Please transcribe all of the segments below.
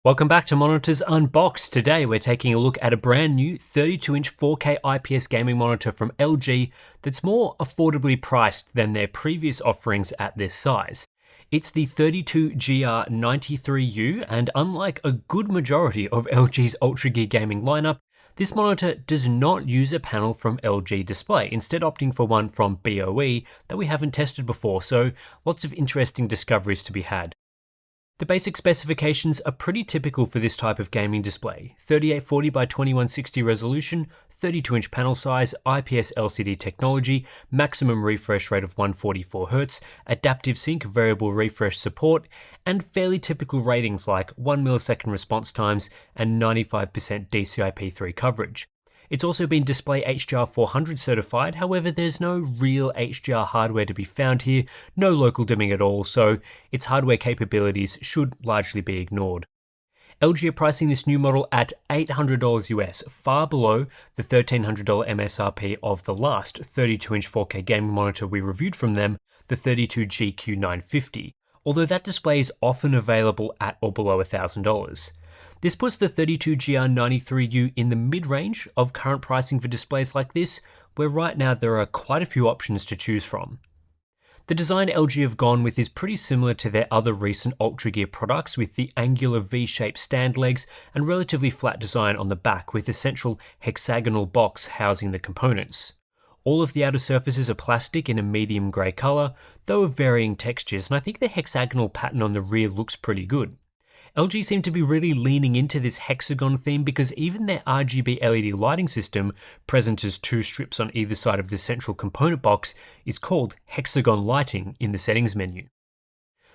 Welcome back to Monitors Unboxed. Today we're taking a look at a brand new 32-inch 4K IPS gaming monitor from LG that's more affordably priced than their previous offerings at this size. It's the 32GR93U, and unlike a good majority of LG's Ultra Gear gaming lineup, this monitor does not use a panel from LG Display, instead opting for one from BOE that we haven't tested before, so lots of interesting discoveries to be had. The basic specifications are pretty typical for this type of gaming display: 3840 by 2160 resolution, 32-inch panel size, IPS LCD technology, maximum refresh rate of 144Hz, adaptive sync variable refresh support, and fairly typical ratings like 1 millisecond response times and 95% DCI-P3 coverage. It's also been Display HDR 400 certified, however there's no real HDR hardware to be found here, no local dimming at all, so its hardware capabilities should largely be ignored. LG are pricing this new model at $800 US, far below the $1,300 MSRP of the last 32-inch 4K gaming monitor we reviewed from them, the 32GQ950, although that display is often available at or below $1,000. This puts the 32GR93U in the mid-range of current pricing for displays like this, where right now there are quite a few options to choose from. The design LG have gone with is pretty similar to their other recent Ultra Gear products, with the angular V-shaped stand legs and relatively flat design on the back, with a central hexagonal box housing the components. All of the outer surfaces are plastic in a medium grey colour, though of varying textures, and I think the hexagonal pattern on the rear looks pretty good. LG seem to be really leaning into this hexagon theme, because even their RGB LED lighting system, present as two strips on either side of the central component box, is called hexagon lighting in the settings menu.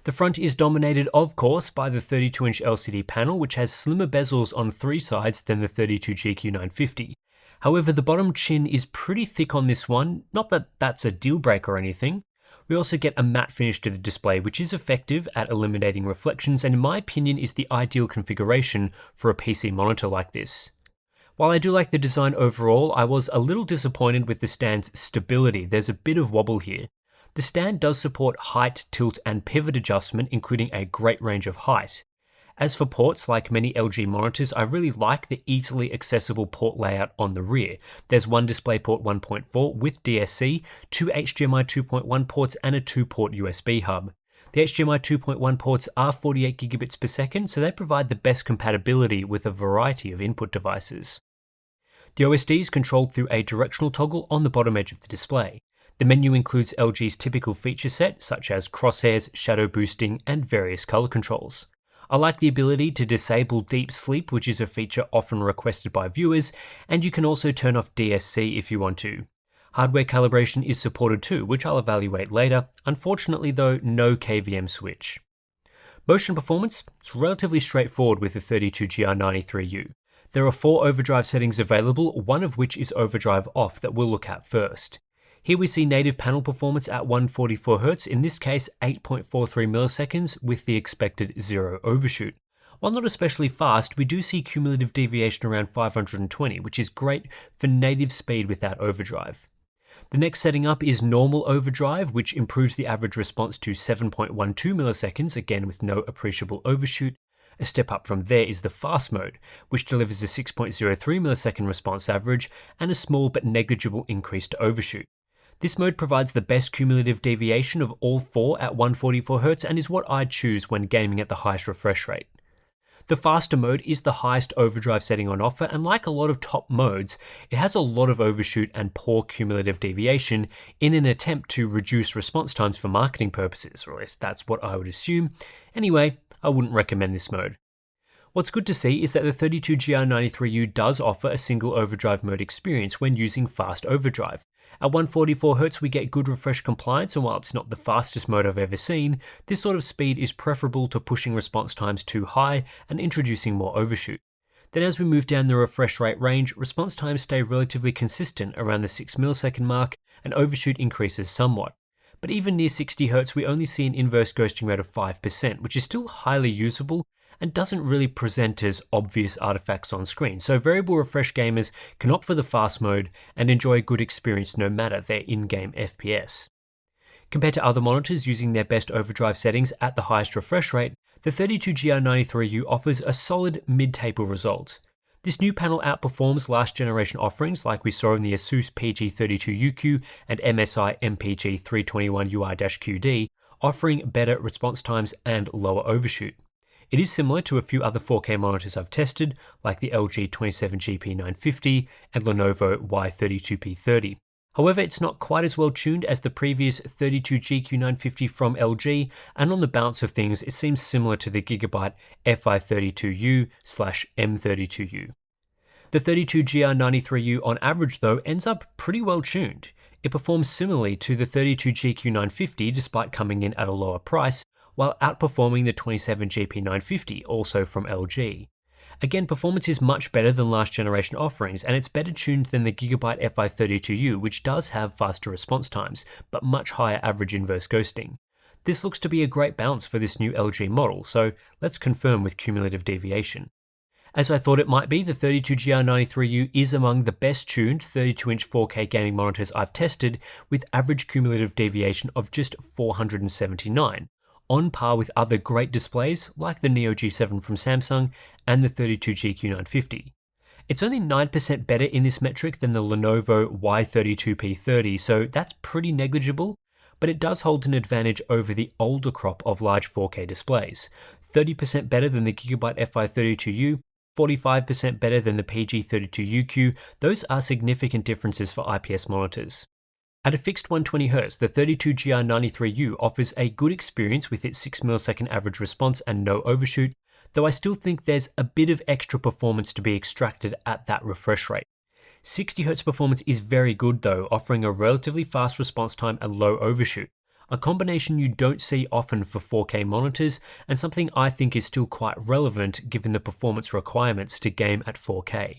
The front is dominated, of course, by the 32-inch LCD panel, which has slimmer bezels on three sides than the 32GQ950. However, the bottom chin is pretty thick on this one, not that that's a deal breaker or anything. We also get a matte finish to the display, which is effective at eliminating reflections and in my opinion is the ideal configuration for a PC monitor like this. While I do like the design overall, I was a little disappointed with the stand's stability. There's a bit of wobble here. The stand does support height, tilt and pivot adjustment, including a great range of height. As for ports, like many LG monitors, I really like the easily accessible port layout on the rear. There's one DisplayPort 1.4 with DSC, two HDMI 2.1 ports and a 2-port USB hub. The HDMI 2.1 ports are 48 gigabits per second, so they provide the best compatibility with a variety of input devices. The OSD is controlled through a directional toggle on the bottom edge of the display. The menu includes LG's typical feature set, such as crosshairs, shadow boosting, and various color controls. I like the ability to disable deep sleep, which is a feature often requested by viewers, and you can also turn off DSC if you want to. Hardware calibration is supported too, which I'll evaluate later. Unfortunately though, no KVM switch. Motion performance is relatively straightforward with the 32GR93U. There are 4 overdrive settings available, one of which is overdrive off that we'll look at first. Here we see native panel performance at 144Hz, in this case 8.43 milliseconds with the expected 0 overshoot. While not especially fast, we do see cumulative deviation around 520, which is great for native speed without overdrive. The next setting up is normal overdrive, which improves the average response to 7.12 milliseconds, again with no appreciable overshoot. A step up from there is the fast mode, which delivers a 6.03 millisecond response average and a small but negligible increase to overshoot. This mode provides the best cumulative deviation of all 4 at 144Hz and is what I'd choose when gaming at the highest refresh rate. The faster mode is the highest overdrive setting on offer, and like a lot of top modes, it has a lot of overshoot and poor cumulative deviation in an attempt to reduce response times for marketing purposes, or at least that's what I would assume. Anyway, I wouldn't recommend this mode. What's good to see is that the 32GR93U does offer a single overdrive mode experience when using fast overdrive. At 144Hz we get good refresh compliance, and while it's not the fastest mode I've ever seen, this sort of speed is preferable to pushing response times too high and introducing more overshoot. Then as we move down the refresh rate range, response times stay relatively consistent around the 6 millisecond mark and overshoot increases somewhat. But even near 60Hz we only see an inverse ghosting rate of 5%, which is still highly usable and doesn't really present as obvious artifacts on screen, so variable refresh gamers can opt for the fast mode and enjoy a good experience no matter their in-game FPS. Compared to other monitors using their best overdrive settings at the highest refresh rate, The 32GR93U offers a solid mid-table result. This new panel outperforms last generation offerings like we saw in the ASUS PG32UQ and MSI MPG321UI-QD, offering better response times and lower overshoot. It is similar to a few other 4K monitors I've tested, like the LG 27GP950 and Lenovo Y32P30. However, it's not quite as well tuned as the previous 32GQ950 from LG, and on the balance of things, it seems similar to the Gigabyte Fi32U/M32U. The 32GR93U on average though ends up pretty well tuned. It performs similarly to the 32GQ950 despite coming in at a lower price, while outperforming the 27GP950 also from LG. Again, performance is much better than last generation offerings, and it's better tuned than the Gigabyte Fi32U, which does have faster response times, but much higher average inverse ghosting. This looks to be a great balance for this new LG model, so let's confirm with cumulative deviation. As I thought it might be, the 32GR93U is among the best tuned 32-inch 4K gaming monitors I've tested, with average cumulative deviation of just 479. On par with other great displays like the Neo G7 from Samsung and the 32GQ950. It's only 9% better in this metric than the Lenovo Y32P30, so that's pretty negligible, but it does hold an advantage over the older crop of large 4K displays. 30% better than the Gigabyte Fi32U, 45% better than the PG32UQ. Those are significant differences for IPS monitors. At a fixed 120Hz, the 32GR93U offers a good experience with its 6ms average response and no overshoot, though I still think there's a bit of extra performance to be extracted at that refresh rate. 60Hz performance is very good though, offering a relatively fast response time and low overshoot, a combination you don't see often for 4K monitors, and something I think is still quite relevant given the performance requirements to game at 4K.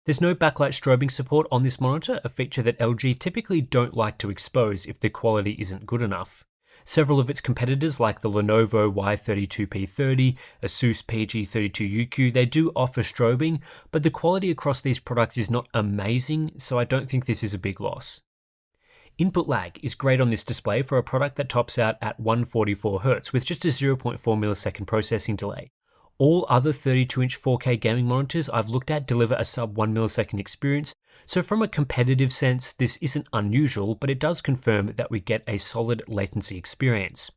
There's no backlight strobing support on this monitor, a feature that LG typically don't like to expose if the quality isn't good enough. Several of its competitors like the Lenovo Y32P30, ASUS PG32UQ, they do offer strobing, but the quality across these products is not amazing, so I don't think this is a big loss. Input lag is great on this display for a product that tops out at 144Hz with just a 0.4ms processing delay. All other 32-inch 4K gaming monitors I've looked at deliver a sub 1ms experience, so from a competitive sense, this isn't unusual, but it does confirm that we get a solid latency experience.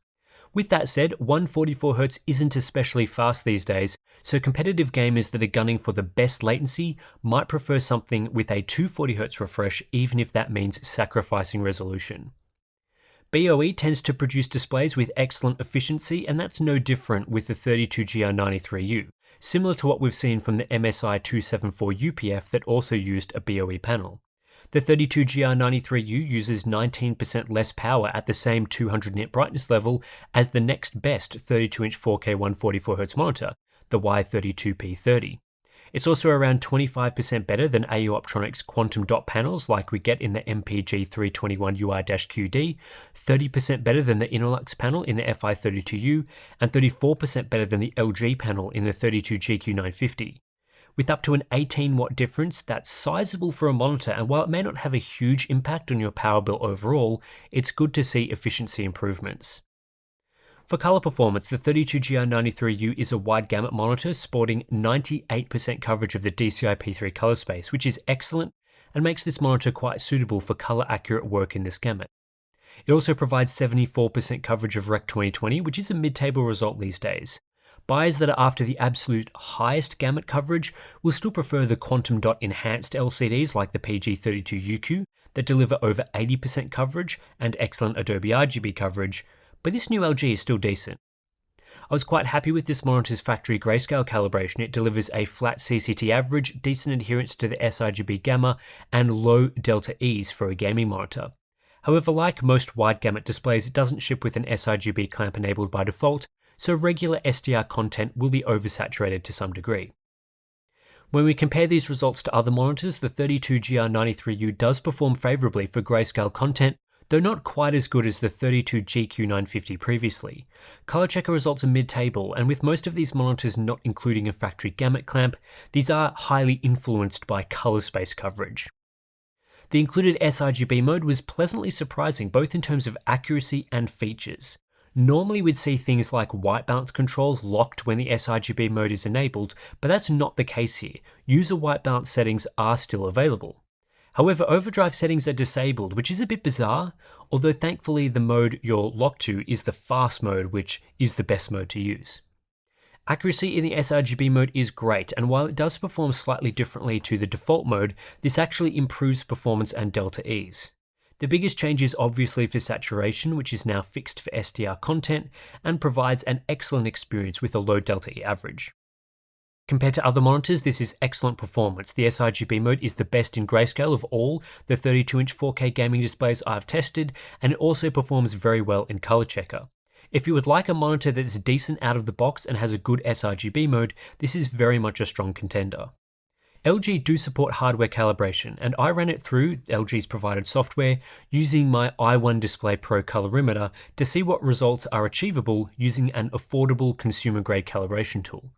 With that said, 144Hz isn't especially fast these days, so competitive gamers that are gunning for the best latency might prefer something with a 240Hz refresh, even if that means sacrificing resolution. BOE tends to produce displays with excellent efficiency, and that's no different with the 32GR93U, similar to what we've seen from the MSI 274 UPF that also used a BOE panel. The 32GR93U uses 19% less power at the same 200 nit brightness level as the next best 32-inch 4K 144Hz monitor, the Y32P30. It's also around 25% better than AU Optronics quantum dot panels like we get in the MPG321UI-QD, 30% better than the Innolux panel in the Fi32U, and 34% better than the LG panel in the 32GQ950. With up to an 18-watt difference, that's sizable for a monitor, and while it may not have a huge impact on your power bill overall, it's good to see efficiency improvements. For color performance, the 32GR93U is a wide gamut monitor sporting 98% coverage of the DCI-P3 color space, which is excellent and makes this monitor quite suitable for color accurate work in this gamut. It also provides 74% coverage of Rec 2020, which is a mid-table result these days. Buyers that are after the absolute highest gamut coverage will still prefer the quantum dot enhanced LCDs like the PG32UQ that deliver over 80% coverage and excellent Adobe RGB coverage, but this new LG is still decent. I was quite happy with this monitor's factory grayscale calibration. It delivers a flat CCT average, decent adherence to the sRGB gamma, and low delta E's for a gaming monitor. However, like most wide gamut displays, it doesn't ship with an sRGB clamp enabled by default, so regular SDR content will be oversaturated to some degree. When we compare these results to other monitors, the 32GR93U does perform favorably for grayscale content, though not quite as good as the 32GQ950 previously. Color checker results are mid-table, and with most of these monitors not including a factory gamut clamp, these are highly influenced by color space coverage. The included sRGB mode was pleasantly surprising both in terms of accuracy and features. Normally we'd see things like white balance controls locked when the sRGB mode is enabled, but that's not the case here. User white balance settings are still available. However, overdrive settings are disabled, which is a bit bizarre, although thankfully the mode you're locked to is the fast mode, which is the best mode to use. Accuracy in the sRGB mode is great, and while it does perform slightly differently to the default mode, this actually improves performance and delta E's. The biggest change is obviously for saturation, which is now fixed for SDR content and provides an excellent experience with a low delta E average. Compared to other monitors, this is excellent performance. The sRGB mode is the best in grayscale of all the 32-inch 4K gaming displays I've tested, and it also performs very well in color checker. If you would like a monitor that is decent out of the box and has a good sRGB mode, this is very much a strong contender. LG do support hardware calibration, and I ran it through LG's provided software using my i1 Display Pro colorimeter to see what results are achievable using an affordable consumer-grade calibration tool.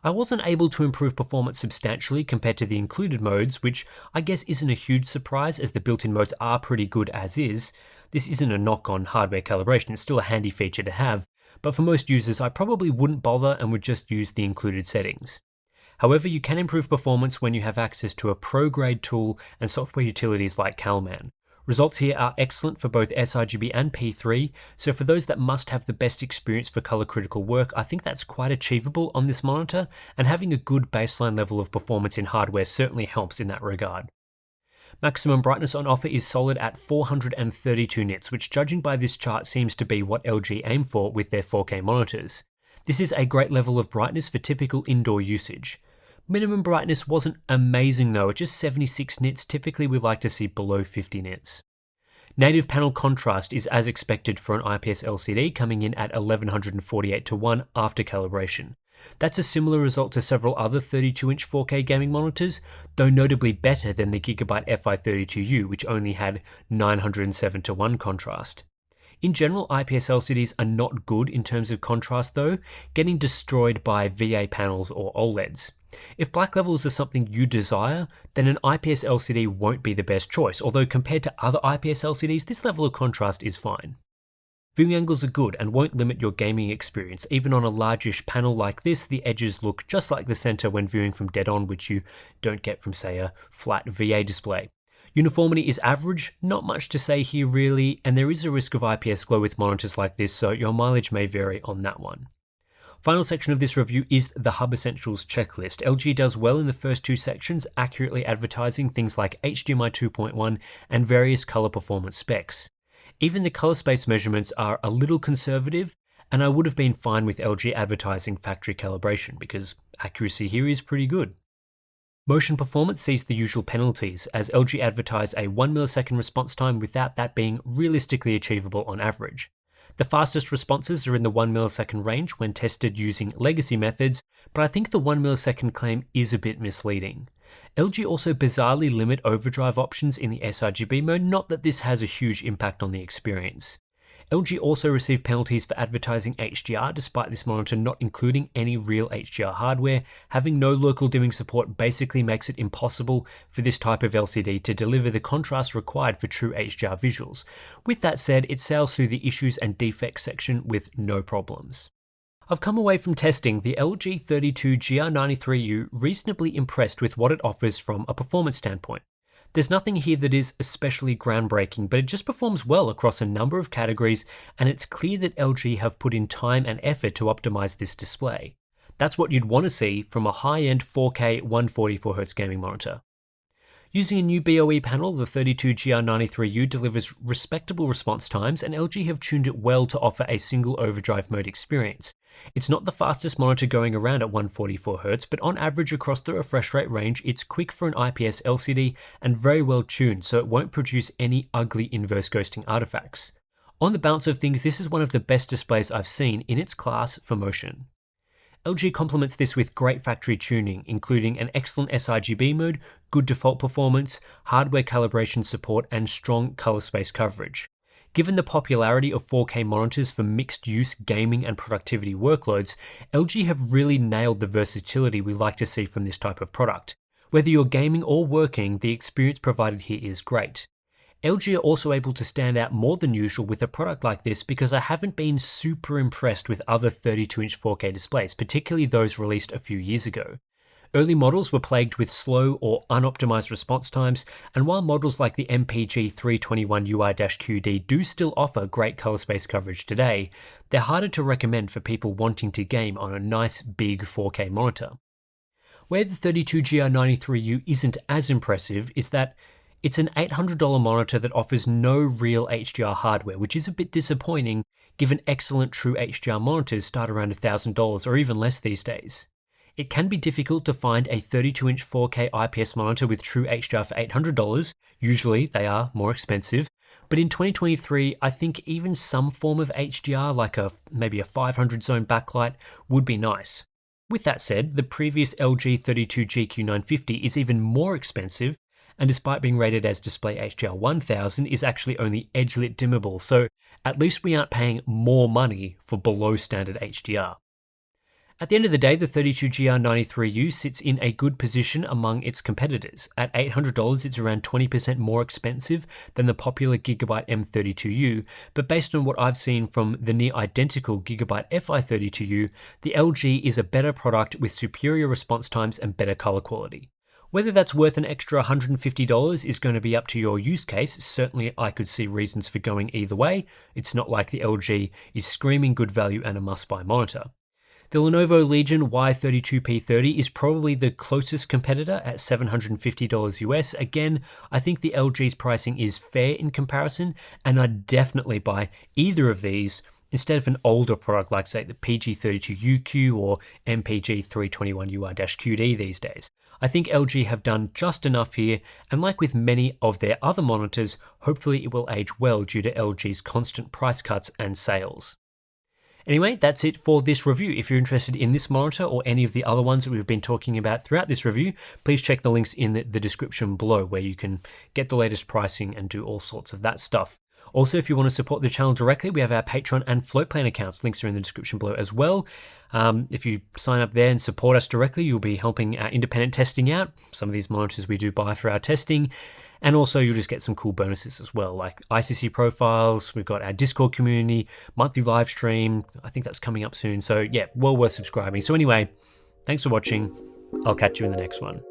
I wasn't able to improve performance substantially compared to the included modes, which I guess isn't a huge surprise as the built-in modes are pretty good as is. This isn't a knock on hardware calibration, it's still a handy feature to have, but for most users I probably wouldn't bother and would just use the included settings. However, you can improve performance when you have access to a pro-grade tool and software utilities like CalMan. Results here are excellent for both sRGB and P3, so for those that must have the best experience for color critical work, I think that's quite achievable on this monitor, and having a good baseline level of performance in hardware certainly helps in that regard. Maximum brightness on offer is solid at 432 nits, which judging by this chart seems to be what LG aim for with their 4K monitors. This is a great level of brightness for typical indoor usage. Minimum brightness wasn't amazing though, at just 76 nits, typically we like to see below 50 nits. Native panel contrast is as expected for an IPS LCD, coming in at 1148:1 after calibration. That's a similar result to several other 32-inch 4K gaming monitors, though notably better than the Gigabyte Fi32U, which only had 907:1 contrast. In general, IPS LCDs are not good in terms of contrast though, getting destroyed by VA panels or OLEDs. If black levels are something you desire, then an IPS LCD won't be the best choice, although compared to other IPS LCDs, this level of contrast is fine. Viewing angles are good and won't limit your gaming experience. Even on a largish panel like this, the edges look just like the center when viewing from dead on, which you don't get from, say, a flat VA display. Uniformity is average, not much to say here really, and there is a risk of IPS glow with monitors like this, so your mileage may vary on that one. Final section of this review is the Hub Essentials checklist. LG does well in the first two sections, accurately advertising things like HDMI 2.1 and various color performance specs. Even the color space measurements are a little conservative, and I would have been fine with LG advertising factory calibration because accuracy here is pretty good. Motion performance sees the usual penalties, as LG advertise a 1 millisecond response time without that being realistically achievable on average. The fastest responses are in the 1 millisecond range when tested using legacy methods, but I think the 1 millisecond claim is a bit misleading. LG also bizarrely limit overdrive options in the sRGB mode, not that this has a huge impact on the experience. LG also received penalties for advertising HDR despite this monitor not including any real HDR hardware. Having no local dimming support basically makes it impossible for this type of LCD to deliver the contrast required for true HDR visuals. With that said, it sails through the issues and defects section with no problems. I've come away from testing the LG 32GR93U reasonably impressed with what it offers from a performance standpoint. There's nothing here that is especially groundbreaking, but it just performs well across a number of categories, and it's clear that LG have put in time and effort to optimize this display. That's what you'd want to see from a high-end 4K 144Hz gaming monitor. Using a new BOE panel, the 32GR93U delivers respectable response times, and LG have tuned it well to offer a single overdrive mode experience. It's not the fastest monitor going around at 144Hz, but on average across the refresh rate range, it's quick for an IPS LCD and very well tuned, so it won't produce any ugly inverse ghosting artifacts. On the balance of things, this is one of the best displays I've seen in its class for motion. LG complements this with great factory tuning, including an excellent sRGB mode, good default performance, hardware calibration support, and strong color space coverage. Given the popularity of 4K monitors for mixed-use gaming and productivity workloads, LG have really nailed the versatility we like to see from this type of product. Whether you're gaming or working, the experience provided here is great. LG are also able to stand out more than usual with a product like this because I haven't been super impressed with other 32-inch 4K displays, particularly those released a few years ago. Early models were plagued with slow or unoptimized response times, and while models like the MPG 321UI-QD do still offer great color space coverage today, they're harder to recommend for people wanting to game on a nice big 4K monitor. Where the 32GR93U isn't as impressive is that it's an $800 monitor that offers no real HDR hardware, which is a bit disappointing given excellent true HDR monitors start around $1,000 or even less these days. It can be difficult to find a 32-inch 4K IPS monitor with true HDR for $800, usually they are more expensive, but in 2023 I think even some form of HDR like maybe a 500 zone backlight would be nice. With that said, the previous LG 32GQ950 is even more expensive, and despite being rated as Display HDR 1000 is actually only edge-lit dimmable, so at least we aren't paying more money for below standard HDR. At the end of the day, the 32GR93U sits in a good position among its competitors. At $800, it's around 20% more expensive than the popular Gigabyte M32U, but based on what I've seen from the near identical Gigabyte Fi32U, the LG is a better product with superior response times and better color quality. Whether that's worth an extra $150 is going to be up to your use case. Certainly I could see reasons for going either way. It's not like the LG is screaming good value and a must-buy monitor. The Lenovo Legion Y32P30 is probably the closest competitor at $750 US. Again, I think the LG's pricing is fair in comparison, and I'd definitely buy either of these instead of an older product like, say, the PG32UQ or MPG 321UI-QD these days. I think LG have done just enough here, and like with many of their other monitors, hopefully it will age well due to LG's constant price cuts and sales. Anyway, that's it for this review. If you're interested in this monitor or any of the other ones that we've been talking about throughout this review, please check the links in the description below where you can get the latest pricing and do all sorts of that stuff. Also, if you want to support the channel directly, we have our Patreon and Floatplane accounts. Links are in the description below as well. If you sign up there and support us directly, you'll be helping our independent testing out. Some of these monitors we do buy for our testing. And also you'll just get some cool bonuses as well, like ICC profiles, we've got our Discord community, monthly live stream, I think that's coming up soon. So yeah, well worth subscribing. So anyway, thanks for watching. I'll catch you in the next one.